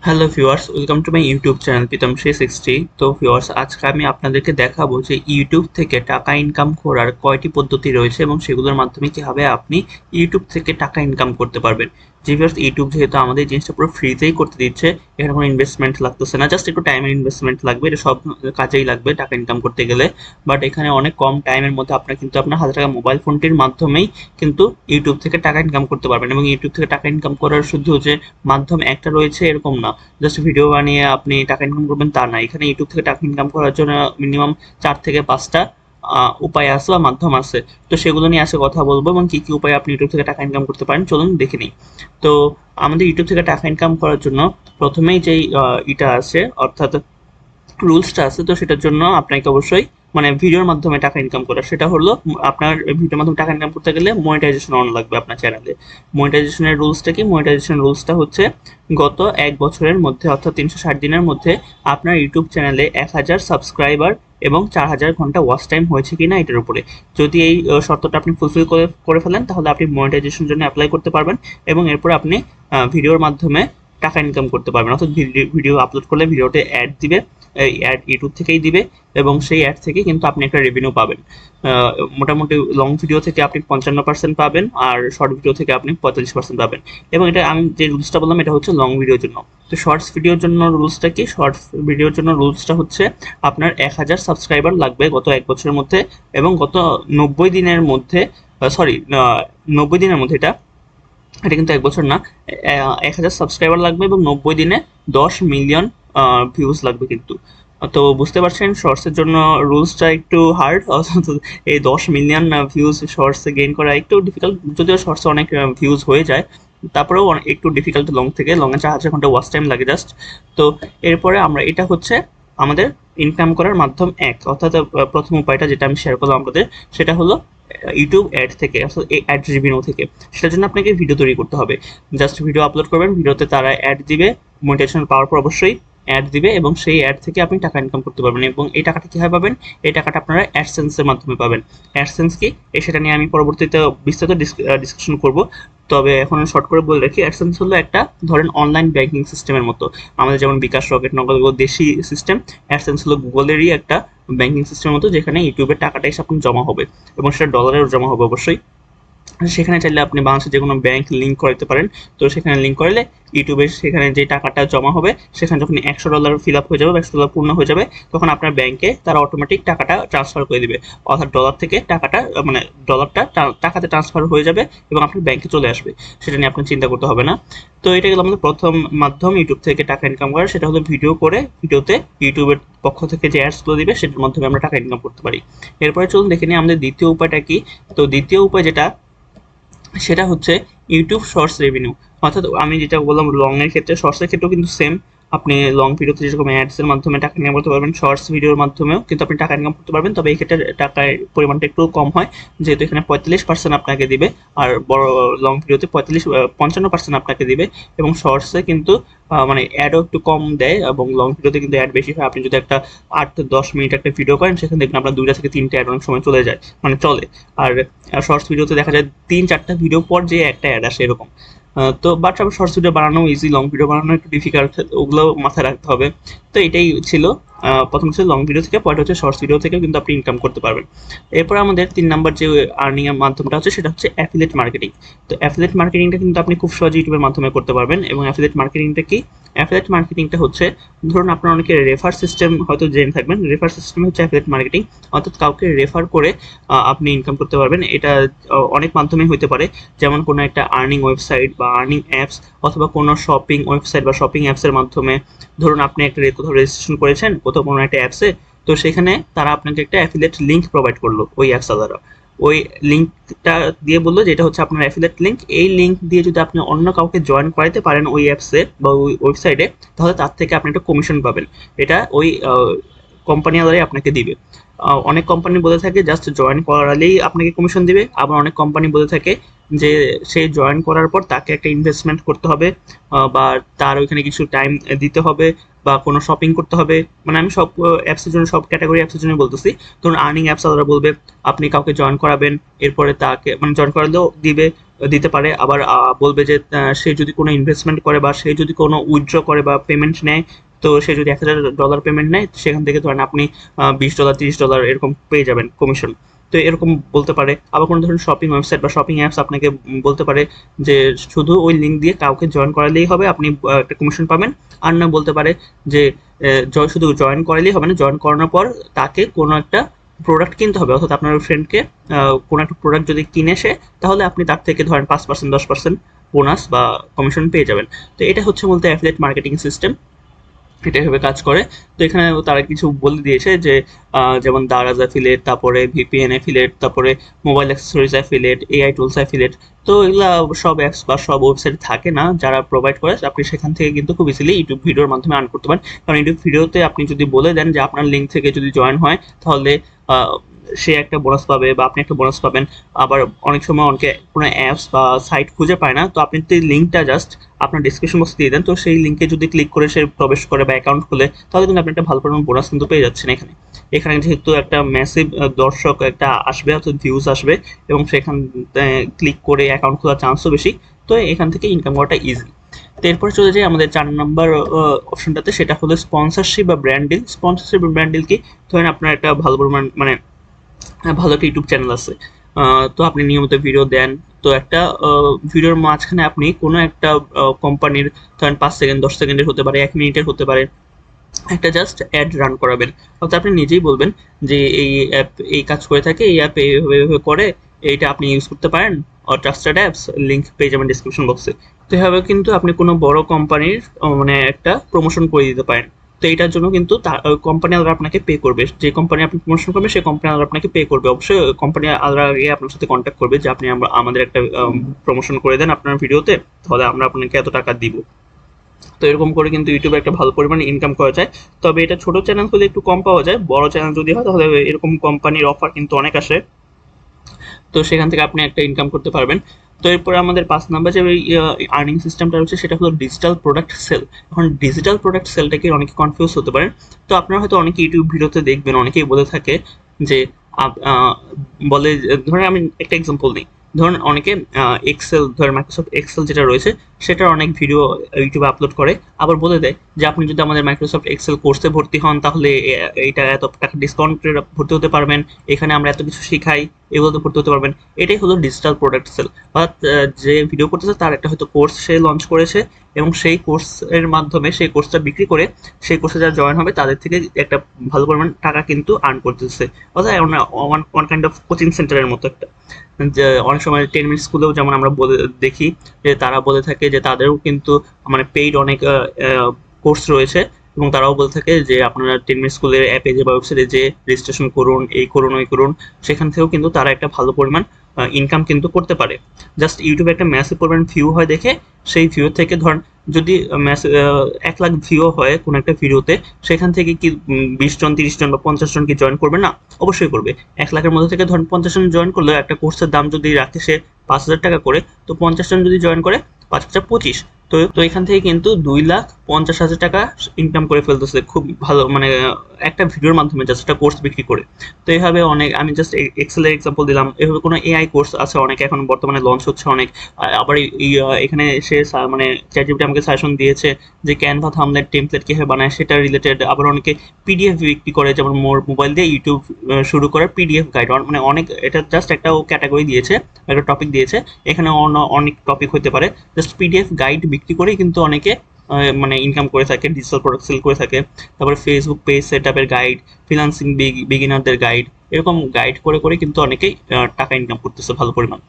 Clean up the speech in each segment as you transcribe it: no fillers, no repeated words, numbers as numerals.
Hello viewers, welcome to my YouTube channel Pritam 360। তো viewers, আজকে আমি আপনাদেরকে দেখাবো যে ইউটিউব থেকে টাকা ইনকাম করার কয়টি পদ্ধতি রয়েছে এবং সেগুলোর মাধ্যমে কিভাবে আপনি ইউটিউব থেকে টাকা ইনকাম করতে পারবেন। যে ভিউয়ার্স, ইউটিউব যেহেতু আমাদের এই জিনিসটা পুরো ফ্রিতেই করতে দিচ্ছে, এখানে কোনো ইনভেস্টমেন্ট লাগতেছে না, জাস্ট একটু টাইমের ইনভেস্টমেন্ট লাগবে। এটা সব কাজেই লাগবে টাকা ইনকাম করতে গেলে। বাট এখানে অনেক কম টাইমের মধ্যে আপনার কিন্তু আপনার হাতে থাকা মোবাইল ফোনটির মাধ্যমেই কিন্তু ইউটিউব থেকে টাকা ইনকাম করতে পারবেন। এবং ইউটিউব থেকে টাকা ইনকাম করার শুধু যে মাধ্যম একটা রয়েছে এরকম না, জাস্ট ভিডিও বানিয়ে আপনি টাকা ইনকাম করবেন তা না। এখানে ইউটিউব থেকে টাকা ইনকাম করার জন্য মিনিমাম 4 থেকে 5টা উপায় আছে বা মাধ্যম আছে। তো সেগুলো নিয়ে আজকে কথা বলবো এবং কি কি উপায়ে আপনি ইউটিউব থেকে টাকা ইনকাম করতে পারেন চলুন দেখে নিই। তো আমাদের ইউটিউব থেকে টাকা ইনকাম করার জন্য প্রথমেই যেই এটা আছে অর্থাৎ রুলসটা আছে, তো সেটার জন্য আপনাকে অবশ্যই মানে ভিডিওর মাধ্যমে টাকা ইনকাম করা, সেটা হলো আপনার ভিডিওর মাধ্যমে টাকা ইনকাম করতে গেলে মনিটাইজেশন অন লাগবে আপনার চ্যানেলে। মনিটাইজেশনের রুলসটা কি? মনিটাইজেশন রুলসটা হচ্ছে গত 1 বছরের মধ্যে অর্থাৎ 360 দিনের মধ্যে আপনার ইউটিউব চ্যানেলে 1000 সাবস্ক্রাইবার এবং 4000 ঘন্টা ওয়াচ টাইম হয়েছে কিনা এটার উপরে। যদি এই শর্তটা আপনি ফুলফিল করে ফেলেন তাহলে আপনি মনিটাইজেশনের জন্য অ্যাপ্লাই করতে পারবেন এবং এরপর আপনি ভিডিওর মাধ্যমে টাকা ইনকাম করতে পারবেন। অর্থাৎ ভিডিও আপলোড করলে ভিডিওতে অ্যাড দিবে, এই অ্যাড ইউটিউব থেকেই দিবে এবং সেই অ্যাড থেকে কিন্তু আপনি একটা রেভিনিউ পাবেন। মোটামুটি লং ভিডিও থেকে আপনি 55% পাবেন আর শর্ট ভিডিও থেকে আপনি 45% পাবেন। এবং এটা আমি যে রুলসটা বললাম এটা হচ্ছে লং ভিডিওর জন্য। তো শর্টস ভিডিওর জন্য রুলসটা কি? শর্টস ভিডিওর জন্য রুলসটা হচ্ছে আপনার 1000 সাবস্ক্রাইবার লাগবে গত 1 বছরের মধ্যে এবং গত 90 দিনের মধ্যে, সরি 90 দিনের মধ্যে, এটা এটা কিন্তু 1 বছর না, 1000 সাবস্ক্রাইবার লাগবে এবং 90 দিনে 10 মিলিয়ন ভিউজ লাগবে কিন্তু। তো বুঝতে পারছেন শর্টসের জন্য রুলসটা একটু হার্ড। এই 10 মিলিয়ন ভিউজ শর্টসে গেইন করা একটু ডিফিকাল্ট, যদিও শর্টসে অনেক ভিউজ হয়ে যায়, তারপরেও একটু ডিফিকাল্ট লং থেকে। লংয়ে 4000 ঘন্টা ওয়াচ টাইম লাগে জাস্ট। তো এরপরে আমরা এটা হচ্ছে আমাদের ইনকাম করার মাধ্যম এক, অর্থাৎ প্রথম উপায়টা যেটা আমি শেয়ার করলাম আপনাদের, সেটা হলো ইউটিউব অ্যাড থেকে, অর্থাৎ এই অ্যাড রেভিনিউ থেকে। সেটার জন্য আপনাকে ভিডিও তৈরি করতে হবে। জাস্ট ভিডিও আপলোড করবেন, ভিডিওতে তারা অ্যাড দিবে, মনিটাইজেশন পাওয়ার পর অবশ্যই অ্যাড দিবে এবং সেই অ্যাড থেকে আপনি টাকা ইনকাম করতে পারবেন। এবং এই টাকাটা কীভাবে পাবেন? এই টাকাটা আপনারা অ্যাডসেন্সের মাধ্যমে পাবেন। অ্যাডসেন্স কি সেটা নিয়ে আমি পরবর্তীতে বিস্তারিত ডিসকাশন করব। তবে এখন শর্ট করে বলে রাখি, অ্যাডসেন্স হলো একটা ধরেন অনলাইন ব্যাংকিং সিস্টেমের মতো। আমাদের যেমন বিকাশ, রকেট, নগদ দেশি সিস্টেম, অ্যাডসেন্স হলো গুগলেরই একটা ব্যাংকিং সিস্টেমের মতো, যেখানে ইউটিউবের টাকাটা এসে আপনার জমা হবে এবং সেটা ডলারেও জমা হবে অবশ্যই। সেখানে চাইলে আপনি বাংলাদেশের যে কোনো ব্যাংক লিঙ্ক করাতে পারেন। তো সেখানে লিঙ্ক করলে ইউটিউবের সেখানে যে টাকাটা জমা হবে, সেখানে যখন $100 ফিল আপ হয়ে যাবে, $100 পূর্ণ হয়ে যাবে, তখন আপনার ব্যাংকে তারা অটোমেটিক টাকাটা ট্রান্সফার করে দিবে। অর্থাৎ ডলার থেকে টাকাটা মানে ডলারটা টাকাতে ট্রান্সফার হয়ে যাবে এবং আপনার ব্যাংকে চলে আসবে। সেটা নিয়ে আপনার চিন্তা করতে হবে না। তো এটা গেল আমাদের প্রথম মাধ্যম ইউটিউব থেকে টাকা ইনকাম করার, সেটা হলো ভিডিও করে ভিডিওতে ইউটিউবের পক্ষ থেকে যে অ্যাডসগুলো দিবে সেটার মাধ্যমে আমরা টাকা ইনকাম করতে পারি। এরপরে চলুন দেখে নিই আমাদের দ্বিতীয় উপায়টা কি। তো দ্বিতীয় উপায় যেটা, সেটা হচ্ছে ইউটিউব শর্টস রেভিনিউ। অর্থাৎ আমি যেটা বললাম লং এর ক্ষেত্রে, শর্টসের ক্ষেত্রেও কিন্তু সেম। আপনি লং ভিডিওতে যেরকম অ্যাডসের মাধ্যমে টাকা ইনকাম করতে পারবেন, শর্টস ভিডিওর মাধ্যমেও কিন্তু আপনি টাকা ইনকাম করতে পারবেন। তবে এই ক্ষেত্রে টাকার পরিমাণটা একটু কম হয়, যেহেতু এখানে 45% আপনাকে দিবে আর বড় লং ভিডিওতে 55% আপনাকে দিবে। এবং শর্টসে কিন্তু মানে অ্যাডও একটু কম দেয় এবং লং ভিডিওতে কিন্তু অ্যাড বেশি হয়। আপনি যদি একটা 8-10 মিনিট একটা ভিডিও করেন, সেখানে দেখবেন আপনার 2টা থেকে 3টে অ্যাড অনেক সময় চলে যায়, মানে চলে। আর শর্টস ভিডিওতে দেখা যায় 3-4টা ভিডিও পর যে একটা অ্যাড আসে এরকম। তো বাট আবার শর্টস ভিডিও বানানো ইজি, লং ভিডিও বানানো একটু ডিফিকাল্ট, ওগুলো মাথায় রাখতে হবে। তো এটাই ছিল প্রথম ছিল লং ভিডিও থেকে, পয়েন্ট হচ্ছে শর্টস ভিডিও থেকেও কিন্তু আপনি ইনকাম করতে পারবেন। এরপর আমাদের 3 নাম্বার যে আর্নিং এর মাধ্যমটা হচ্ছে সেটা হচ্ছে অ্যাফিলিয়েট মার্কেটিং। তো অ্যাফিলিয়েট মার্কেটিংটা কিন্তু আপনি খুব সহজে ইউটিউবের মাধ্যমে করতে পারবেন। এবং অ্যাফিলিয়েট মার্কেটিংটা কি? অ্যাফিলিয়েট মার্কেটিংটা হচ্ছে, ধরুন আপনার অনেকে রেফার সিস্টেম হয়তো জেনে থাকবেন। রেফার সিস্টেম হচ্ছে অ্যাফিলিয়েট মার্কেটিং, অর্থাৎ কাউকে রেফার করে আপনি ইনকাম করতে পারবেন। এটা অনেক মাধ্যমে হতে পারে, যেমন কোনো একটা আর্নিং ওয়েবসাইট বা আর্নিং অ্যাপস, অথবা কোনো শপিং ওয়েবসাইট বা শপিং অ্যাপসের মাধ্যমে। ধরুন আপনি একটা কোথাও রেজিস্ট্রেশন করেছেন কোথাও কোনো একটা অ্যাপসে, তো সেখানে তারা আপনাকে একটা অ্যাফিলিয়েট লিঙ্ক প্রোভাইড করলো ওই অ্যাপসটা দ্বারা। ওই লিঙ্কটা দিয়ে বললো যে এটা হচ্ছে আপনার অ্যাফিলিয়েট লিঙ্ক, এই লিঙ্ক দিয়ে যদি আপনি অন্য কাউকে জয়েন করাতে পারেন ওই অ্যাপসে বা ওই ওয়েবসাইটে, তাহলে তার থেকে আপনি একটা কমিশন পাবেন। এটা ওই কোম্পানি আলাদাই আপনাকে দিবে। অনেক কোম্পানি বলে থাকে জাস্ট জয়েন করালেই আপনাকে কমিশন দিবে, আবার অনেক কোম্পানি বলে থাকে যে সে জয়েন করার পর তাকে একটা ইনভেস্টমেন্ট করতে হবে বা তার ওইখানে কিছু টাইম দিতে হবে বা কোনো শপিং করতে হবে। মানে আমি সব অ্যাপসের জন্য, সব ক্যাটাগরি অ্যাপসের জন্য বলতেছি। ধরুন আর্নিং অ্যাপস আলাদা বলবে আপনি কাউকে জয়েন করাবেন, এরপরে তাকে মানে জয়েন করালেও দিবে, দিতে পারে। আবার বলবে যে সে যদি কোনো ইনভেস্টমেন্ট করে বা সে যদি কোনো উইথড্র করে বা পেমেন্ট নেয়, তো সে যদি $1000 পেমেন্ট নেয়, সেখান থেকে ধরেন আপনি $20 $30 এরকম পেয়ে যাবেন কমিশন। তো এরকম বলতে পারে। আবার কোনো ধরনের শপিং ওয়েবসাইট বা শপিং অ্যাপস আপনাকে বলতে পারে যে শুধু ওই লিঙ্ক দিয়ে কাউকে জয়েন করালেই হবে, আপনি একটা কমিশন পাবেন। আর না বলতে পারে যে শুধু জয়েন করালেই হবে না, জয়েন করানোর পর তাকে কোনো একটা প্রোডাক্ট কিনতে হবে, অর্থাৎ আপনার ফ্রেন্ডকে কোনো একটা প্রোডাক্ট যদি কিনে সে, তাহলে আপনি তার থেকে ধরেন 5% 10% বোনাস বা কমিশন পেয়ে যাবেন। তো এটা হচ্ছে মূলত অ্যাফিলিয়েট মার্কেটিং সিস্টেম, এটা এভাবে কাজ করে। তো এখানে তারা কিছু বলে দিয়েছে যে যেমন দারাজ অ্যাফিলিয়েট, তারপরে ভিপিএন অ্যাফিলিয়েট, তারপরে mobile accessories affiliate, AI tools affiliate. তো এগুলা সব অ্যাপস বা সব ওয়েবসাইট থাকে না যারা প্রোভাইড করে, আপনি সেখান থেকে কিন্তু খুব ইজিলি ইউটিউব ভিডিওর মাধ্যমে আর্ন করতে পারেন। কারণ ইউটিউব ভিডিওতে আপনি যদি বলে দেন যে আপনার লিঙ্ক থেকে যদি জয়েন হয়, তাহলে সে একটা বোনাস পাবে বা আপনি একটা বোনাস পাবেন। আবার অনেক সময় অনেকে কোনো অ্যাপস বা সাইট খুঁজে পায় না, তো আপনি যদি লিঙ্কটা জাস্ট আপনার ডিসক্রিপশন বক্সে দিয়ে দেন, তো সেই লিঙ্কে যদি ক্লিক করে সে প্রবেশ করে বা অ্যাকাউন্ট খুলে, তাহলে কিন্তু আপনি একটা ভালো পরিমাণ বোনাস কিন্তু পেয়ে যাচ্ছেন এখানে। এখানে যেহেতু একটা ম্যাসিভ দর্শক একটা আসবে, অর্থাৎ ভিউজ আসবে, এবং সেখান ক্লিক করে অ্যাকাউন্ট খোলার চান্সও বেশি, তো এখান থেকে ইনকাম করাটা ইজি। তো এরপরে চলে যাই আমাদের 4 নম্বর অপশনটাতে, সেটা হলো স্পন্সরশিপ বা ব্র্যান্ড ডিল। স্পন্সরশিপ বা ব্র্যান্ড ডিল কি? ধরেন আপনার একটা ভালো পরিমাণ মানে ভালো একটা ইউটিউব চ্যানেল আছে, তো আপনি নিয়মিত ভিডিও দেন, তো একটা ভিডিওর মাঝখানে আপনি কোনো একটা কোম্পানির ধরেন 5 সেকেন্ড 10 সেকেন্ডের হতে পারে, 1 মিনিটের হতে পারে, একটা জাস্ট অ্যাড রান করাবেন। অর্থাৎ আপনি নিজেই বলবেন যে এই অ্যাপ এই কাজ করে থাকে, এই অ্যাপ এইভাবে এইভাবে করে, এইটা আপনি ইউজ করতে পারেন, ট্রাস্টেড অ্যাপস, লিঙ্ক পেয়ে যাবেন ডিসক্রিপশন বক্সে। তো এভাবে কিন্তু আপনি কোনো বড় কোম্পানির মানে একটা প্রমোশন করে দিতে পারেন। তো এইটার জন্য কিন্তু কোম্পানি আলাদা আপনাকে পে করবে, যে কোম্পানি আপনি প্রমোশন করবেন সেই কোম্পানি আলাদা আপনাকে পে করবে। অবশ্যই কোম্পানি আলাদা আগে আপনার সাথে কন্ট্যাক্ট করবে যে আপনি আমাদের একটা প্রমোশন করে দেন আপনার ভিডিওতে, তাহলে আমরা আপনাকে এত টাকা দিব। তো এরকম করে কিন্তু ইউটিউবে একটা ভালো পরিমাণে ইনকাম করা যায়। তবে এটা ছোট চ্যানেল হলে একটু কম পাওয়া যায়, বড় চ্যানেল যদি হয় তাহলে এরকম কোম্পানির অফার কিন্তু অনেক আসে, তো সেখান থেকে আপনি একটা ইনকাম করতে পারবেন। তো এরপরে আমাদের 5 নাম্বার যে আর্নিং সিস্টেমটা রয়েছে সেটা হলো ডিজিটাল প্রোডাক্ট সেল। এখন ডিজিটাল প্রোডাক্ট সেলটাকে অনেকে কনফিউজ হতে পারেন। তো আপনারা হয়তো অনেকে ইউটিউব ভিডিওতে দেখবেন অনেকেই বলে থাকে যে বলে, ধরেন আমি একটা এক্সাম্পল নিই, ধরুন অনেকে এক্সেল, ধরেন মাইক্রোসফট এক্সেল যেটা রয়েছে সেটার অনেক ভিডিও ইউটিউবে আপলোড করে, আবার বলে দেয় যে আপনি যদি আমাদের মাইক্রোসফট এক্সেল কোর্সে ভর্তি হন তাহলে এইটা এত টাকা ডিসকাউন্টে ভর্তি হতে পারবেন, এখানে আমরা এত কিছু শিখাই, এগুলোতে ভর্তি হতে পারবেন। এটাই হলো ডিজিটাল প্রোডাক্ট সেল। অর্থাৎ যে ভিডিও করতেছে তার একটা হয়তো কোর্স সে লঞ্চ করেছে, এবং সেই কোর্সের মাধ্যমে সেই কোর্সটা বিক্রি করে সেই কোর্সে যারা জয়েন হবে তাদের থেকে একটা ভালো পরিমাণ টাকা কিন্তু আর্ন করতেছে। অর্থাৎ ওয়ান কাইন্ড অফ কোচিং সেন্টারের মতো একটা। যে অনেক সময় 10 মিনিট স্কুলেও যেমন আমরা দেখি যে তারা বলে থাকে যে তাদেরও কিন্তু মানে পেইড অনেক কোর্স রয়েছে, এবং তারাও বলে থাকে যে আপনারা 10 মিনিট স্কুলের অ্যাপে যে বা ওয়েবসাইটে যে রেজিস্ট্রেশন করুন, এই করুন ওই করুন, সেখান থেকেও কিন্তু তারা একটা ভালো পরিমাণ ইনকাম কিন্তু করতে পারে। জাস্ট ইউটিউবে একটা ম্যাসিভ পরিমাণ ভিউ হয় দেখে, সেই ভিউ থেকে ধরেন যদি 1 লাখ ভিউ হয় কোনো একটা ভিডিওতে, সেখান থেকে কি 20 জন 30 জন বা 50 জন কি জয়েন করবে না? অবশ্যই করবে। 1 লাখের মধ্যে থেকে ধরেন 50 জন জয়েন করলে, একটা কোর্সের দাম যদি রাখে সে 5,000 টাকা করে, তো 50 জন যদি জয়েন করে 5 × 5 = 25। তো এখান থেকে কিন্তু 2,50,000 টাকা ইনকাম করে ফেলতেছে খুব ভালো, মানে একটা ভিডিওর মাধ্যমে জাস্ট একটা কোর্স বিক্রি করে। তো এইভাবে অনেক, আমি জাস্ট এক্সেলের এক্সাম্পল দিলাম, এভাবে কোনো এআই কোর্স আছে অনেক এখন বর্তমানে লঞ্চ হচ্ছে অনেক। আবার এখানে সে মানে চ্যাটজিপিটি আমাকে সাজেশন দিয়েছে যে ক্যানভা থাম্বনেল টেমপ্লেট কিভাবে বানায় সেটা রিলেটেড। আবার অনেকে পিডিএফ বিক্রি করে, যেমন মোবাইল দিয়ে ইউটিউব শুরু করার পিডিএফ গাইড, মানে অনেক, এটা জাস্ট একটা ক্যাটাগরি দিয়েছে, একটা টপিক দিয়েছে, এখানে অনেক টপিক হতে পারে, জাস্ট পিডিএফ গাইড বিক্রি করেই কিন্তু অনেকে মানে ইনকাম করে থাকে, ডিজিটাল প্রোডাক্ট সেল করে থাকে। তারপরে ফেসবুক পেজ সেট আপের গাইড, ফ্রিল্যান্সিং বিগিনারদের গাইড, এরকম গাইড করে করে কিন্তু অনেকেই টাকা ইনকাম করতেছে ভালো পরিমাণ।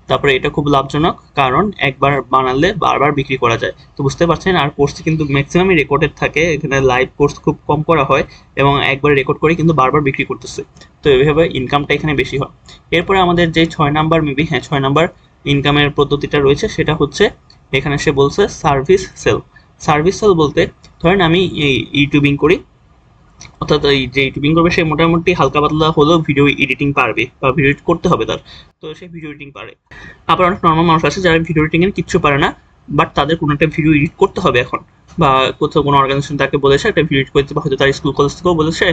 তারপরে এটা খুব লাভজনক, কারণ একবার বানালে বারবার বিক্রি করা যায়। তো বুঝতে পারছেন, আর কোর্স কিন্তু ম্যাক্সিমামই রেকর্ডেড থাকে, এখানে লাইভ কোর্স খুব কম করা হয়, এবং একবার রেকর্ড করে কিন্তু বারবার বিক্রি করতেছে। তো এইভাবে ইনকামটা এখানে বেশি হয়। এরপরে আমাদের যে 6 নাম্বার, মেবি হ্যাঁ 6 নাম্বার ইনকামের পদ্ধতিটা রয়েছে সেটা হচ্ছে, এখানে সে বলছে সার্ভিস সেল। সার্ভিস সেল বলতে, ধরেন আমি ইউটিউবিং করি, অর্থাৎ এই যে ইউটিউবিং করবে সে মোটামুটি হালকা পাতলা হলেও ভিডিও এডিটিং পারবে বা ভিডিও এডিট করতে হবে তার, তো সে ভিডিও এডিটিং পারে। আবার অনেক নর্মাল মানুষ আছে যারা ভিডিও এডিটিং এর কিচ্ছু পারে না, বাট তাদের কোনো একটা ভিডিও এডিট করতে হবে এখন, বা কোথাও কোনো অর্গানাইজেশন তাকে বলেছে একটা ভিডিও এডিট করে দিতে, বা হয়তো তার স্কুল কলেজ থেকেও বলেছে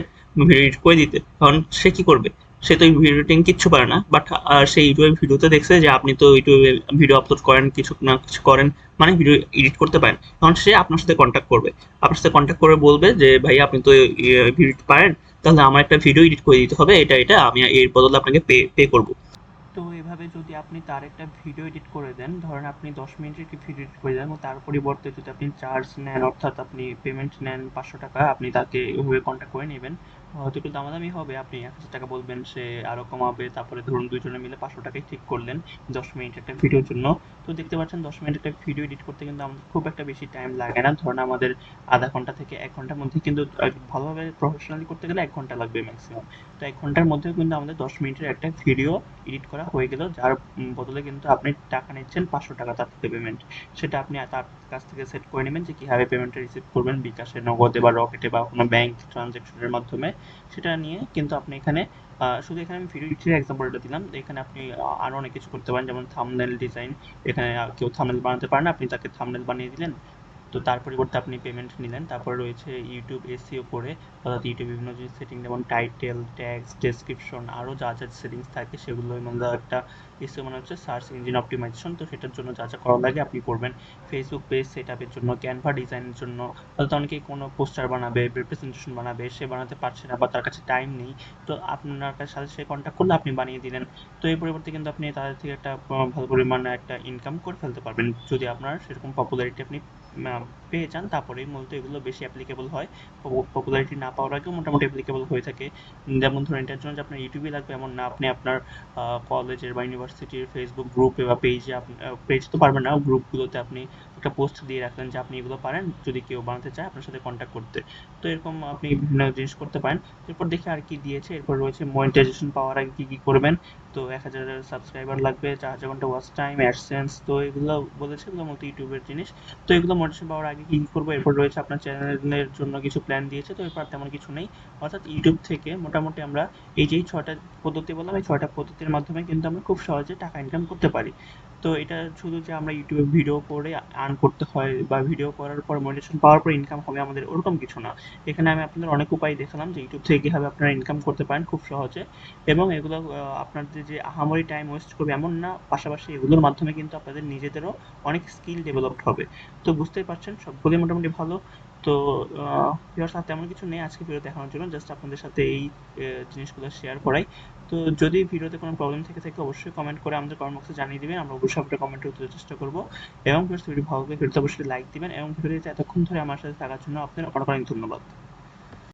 ভিডিও এডিট করে দিতে, কারণ সে কি করবে, সে তো এডিটিং কিচ্ছু পারে না, বাট সে ইউটিউবে ভিডিওতে দেখছে যে আপনি তো ইউটিউবে ভিডিও আপলোড করেন, কিছু না কিছু করেন, মানে ভিডিও এডিট করতে পারেন। তখন সে আপনার সাথে কন্ট্যাক্ট করবে, আপনার সাথে কন্ট্যাক্ট করে বলবে যে ভাই আপনি তো ভিডিও পারেন, তাহলে আমার একটা ভিডিও এডিট করে দিতে হবে, এটা আমি এর বদলে আপনাকে পে পে করবো। তো এভাবে যদি আপনি তার একটা ভিডিও এডিট করে দেন, ধরেন আপনি 10 মিনিটের একটি ভিডিও এডিট করে দেন এবং তার পরিবর্তে যদি আপনি চার্জ নেন, অর্থাৎ আপনি পেমেন্ট নেন 500 টাকা, আপনি তাকে ওইভাবে কন্ট্যাক্ট করে নেবেন। হয়তো একটু দামাদামি হবে, আপনি 1000 টাকা বলবেন, সে আরও কমাবে, তারপরে ধরুন দুজনে মিলে 500 টাকাই ঠিক করলেন 10 মিনিট একটা ভিডিওর জন্য। তো দেখতে পাচ্ছেন 10 মিনিট একটা ভিডিও এডিট করতে কিন্তু আমাদের খুব একটা বেশি টাইম লাগে না, ধরুন আমাদের আধা ঘন্টা থেকে 1 ঘন্টার মধ্যে, কিন্তু ভালোভাবে প্রফেশনালি করতে গেলে 1 ঘন্টা লাগবে ম্যাক্সিমাম। তো 1 ঘন্টার মধ্যেও কিন্তু আমাদের 10 মিনিটের একটা ভিডিও এডিট করা হয়ে গেল, যার বদলে কিন্তু আপনি টাকা নিচ্ছেন 500 টাকা তার থেকে পেমেন্ট। সেটা আপনি তার কাছ থেকে সেট করে নেবেন যে কীভাবে পেমেন্টটা রিসিভ করবেন, বিকাশে, নগদে বা রকেটে বা কোনো ব্যাংক ট্রানজ্যাকশনের মাধ্যমে। সেটা নিয়ে কিন্তু আপনি এখানে শুধু এখানে আমি ভিডিও এডিটের এক্সাম্পলটা দিলাম, এখানে আপনি আরও অনেক কিছু করতে পারেন, যেমন থাম্বনেল ডিজাইন। এখানে কেউ থাম্বনেল বানাতে পারে না, আপনি তাকে থাম্বনেল বানিয়ে দিলেন, তো তার পরিবর্তে আপনি পেমেন্ট নিলেন। তারপরে রয়েছে ইউটিউব এসইও করে, অর্থাৎ ইউটিউব বিভিন্ন জিনিস সেটিং, যেমন টাইটেল, ট্যাগস, ডেসক্রিপশন, আরও যা যা সেটিংস থাকে সেগুলো, মানে একটা এসইও মানে হচ্ছে সার্চ ইঞ্জিন অপটিমাইজেশন, তো সেটার জন্য যা যা করা লাগে আপনি করবেন। ফেসবুক পেজ সেট আপের জন্য, ক্যানভা ডিজাইনের জন্য, অর্থাৎ অনেকেই কোনো পোস্টার বানাবে, প্রেজেন্টেশন বানাবে, সে বানাতে পারছে না বা তার কাছে টাইম নেই, তো আপনার সাথে সে কন্ট্যাক্ট করলে আপনি বানিয়ে দিলেন। তো এই পরিবর্তে কিন্তু আপনি তাদের থেকে একটা ভালো পরিমাণে একটা ইনকাম করে ফেলতে পারবেন, যদি আপনার সেরকম পপুলারিটি আপনি পেয়ে যান। তারপরেই মূলত এগুলো বেশি অ্যাপ্লিকেবল হয়, পপুলারিটি না পাওয়ার আগেও মোটামুটি অ্যাপ্লিকেবল হয়ে থাকে। যেমন ধরুন এটার জন্য যে আপনার ইউটিউবে লাগবে এমন না, আপনি আপনার কলেজের বা ইউনিভার্সিটির ফেসবুক গ্রুপে বা পেজে, আপনি পেজ তো পারবেন না, গ্রুপগুলোতে আপনি একটা পোস্ট দিয়ে রাখলেন যে আপনি এগুলো পারেন, যদি কেউ বানাতে চায় আপনার সাথে কন্ট্যাক্ট করতে। তো এরকম আপনি বিভিন্ন জিনিস করতে পারেন। এরপর দেখি আর কি দিয়েছে, এরপর রয়েছে মনিটাইজেশন পাওয়ার আগে কী কী করবেন। তো 1000 সাবস্ক্রাইবার লাগবে, 4000 ঘন্টা ওয়াচ টাইম, অ্যাডসেন্স, তো এগুলো বলেছে, এগুলো মতো ইউটিউবের জিনিস। তো এগুলো মোটিভেশন পাওয়ার আগে কি করবো, এরপর রয়েছে আপনার চ্যানেলের জন্য কিছু প্ল্যান দিয়েছে, তো এরপর তেমন কিছু নেই। অর্থাৎ ইউটিউব থেকে মোটামুটি আমরা এই যে 6টা পদ্ধতি বললাম, এই 6টা পদ্ধতির মাধ্যমে কিন্তু আমরা খুব সহজে টাকা ইনকাম করতে পারি। তো এটা শুধু যে আমরা ইউটিউবে ভিডিও করে আর্ন করতে হয় বা ভিডিও করার পর মনিটাইজেশন পাওয়ার পর ইনকাম হবে আমাদের, ওরকম কিছু না। এখানে আমি আপনাদের অনেক উপায় দেখালাম যে ইউটিউব থেকে কীভাবে আপনারা ইনকাম করতে পারেন খুব সহজে, এবং এগুলো আপনাদের যে আহামরি টাইম ওয়েস্ট করবে এমন না, পাশাপাশি এগুলোর মাধ্যমে কিন্তু আপনাদের নিজেদেরও অনেক স্কিল ডেভেলপড হবে। তো বুঝতেই পারছেন সবগুলোই মোটামুটি ভালো। তো ভিউয়ার্স, আর তেমন কিছু নেই আজকে ভিডিও দেখানোর জন্য, জাস্ট আপনাদের সাথে এই জিনিসগুলো শেয়ার করাই। তো যদি ভিডিওতে কোনো প্রবলেম থেকে থাকে অবশ্যই কমেন্ট করে আমাদের কমেন্ট বক্সে জানিয়ে দিবেন, আমরা অবশ্যই আপনার কমেন্টের উত্তর দেওয়ার চেষ্টা করবো। এবং ভিডিও ভালো লাগলে ভিডিওতে অবশ্যই লাইক দিবেন, এবং ভিডিওতে এতক্ষণ ধরে আমার সাথে থাকার জন্য আপনার অনেক অনেক ধন্যবাদ।